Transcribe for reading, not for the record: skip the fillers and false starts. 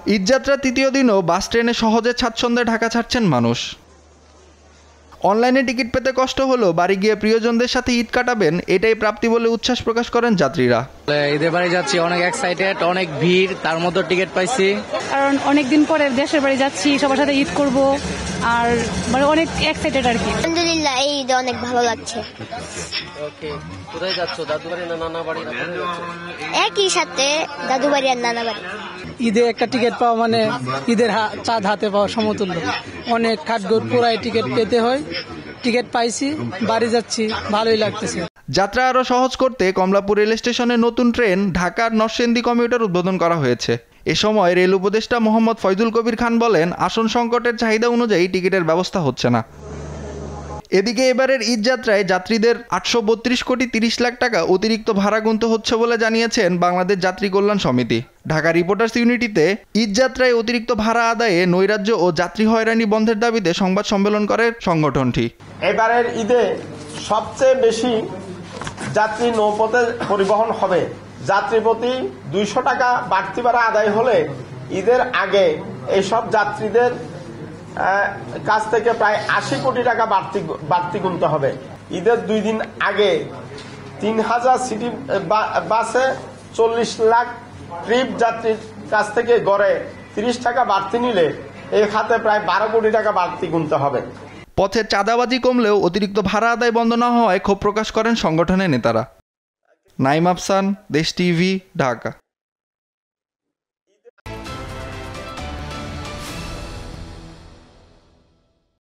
ঈদযাত্রার তৃতীয় দিনও বাস ট্রেনে সহজে স্বাচ্ছন্দ্যে ঢাকা ছাড়ছেন মানুষ। অনলাইনে টিকিট পেতে কষ্ট হলেও বাড়ি গিয়ে প্রিয়জনদের সাথে ঈদ কাটাবেন, এটাই প্রাপ্তি বলে উচ্ছ্বাস প্রকাশ করেন যাত্রীরা। ঈদের বাড়ি যাচ্ছি, অনেক এক্সাইটেড, অনেক ভিড়, তার মধ্যে টিকিট পাইছি। কারণ অনেকদিন পরে দেশের বাড়ি যাচ্ছি, সবার সাথে ঈদ করব, আর মানে অনেক এক্সাইটেড আর কি। আলহামদুলিল্লাহ, এই ঈদে অনেক ভালো লাগছে। ওকে, কোথায় যাচ্ছ? দাদু বাড়ি না নানা বাড়ি? একই সাথে দাদু বাড়ি আর নানা বাড়ি। ঈদে একটা টিকিট পাওয়া মানে ঈদের চাঁদ হাতে পাওয়া সমতুল্য। অনেক খাটগোট পুরাই টিকিট পেতে হয়, টিকিট পাইছি, বাড়ি যাচ্ছি, ভালোই লাগতেছে। যাত্রা আরও সহজ করতে কমলাপুর রেল স্টেশনে নতুন ট্রেন ঢাকার নরসিংদী কমিউটার উদ্বোধন করা হয়েছে। এ সময় রেল উপদেষ্টা মোহাম্মদ ফয়জুল কবির খান বলেন, আসন সংকটের চাহিদা অনুযায়ী টিকিটের ব্যবস্থা হচ্ছে না। এদিকে এবারের ঈদযাত্রায় যাত্রীদের 832 কোটি 30 লাখ টাকা অতিরিক্ত ভাড়া গুনতে হচ্ছে বলে জানিয়েছেন বাংলাদেশ যাত্রী কল্যাণ সমিতি। ঢাকা রিপোর্টার্স ইউনিটিতে ঈদযাত্রায় অতিরিক্ত ভাড়া আদায়ে নৈরাজ্য ও যাত্রী হয়রানি বন্ধের দাবিতে সংবাদ সম্মেলন করে সংগঠনটি। এবারের ঈদে সবচেয়ে বেশি যাত্রী নৌপথে পরিবহন হবে। যাত্রী প্রতি 200 টাকা বাড়তি ভাড়া আদায় হলে ঈদের আগে এইসব যাত্রীদের কাছ থেকে প্রায় 80 কোটি টাকা বাড়তি গুনতে হবে। ঈদের 2 দিন আগে 3000 সিটি বাসে 40 লাখ ট্রিপ যাত্রীর কাছ থেকে গড়ে 30 টাকা বাড়তি নিলে এই খাতে প্রায় 12 কোটি টাকা বাড়তি গুনতে হবে। পথে চাঁদাবাজি কমলেও অতিরিক্ত ভাড়া আদায় বন্ধ না হওয়ায় ক্ষোভ প্রকাশ করেন সংগঠনের নেতারা। নাইম আফসান, দেশ টিভি, ঢাকা।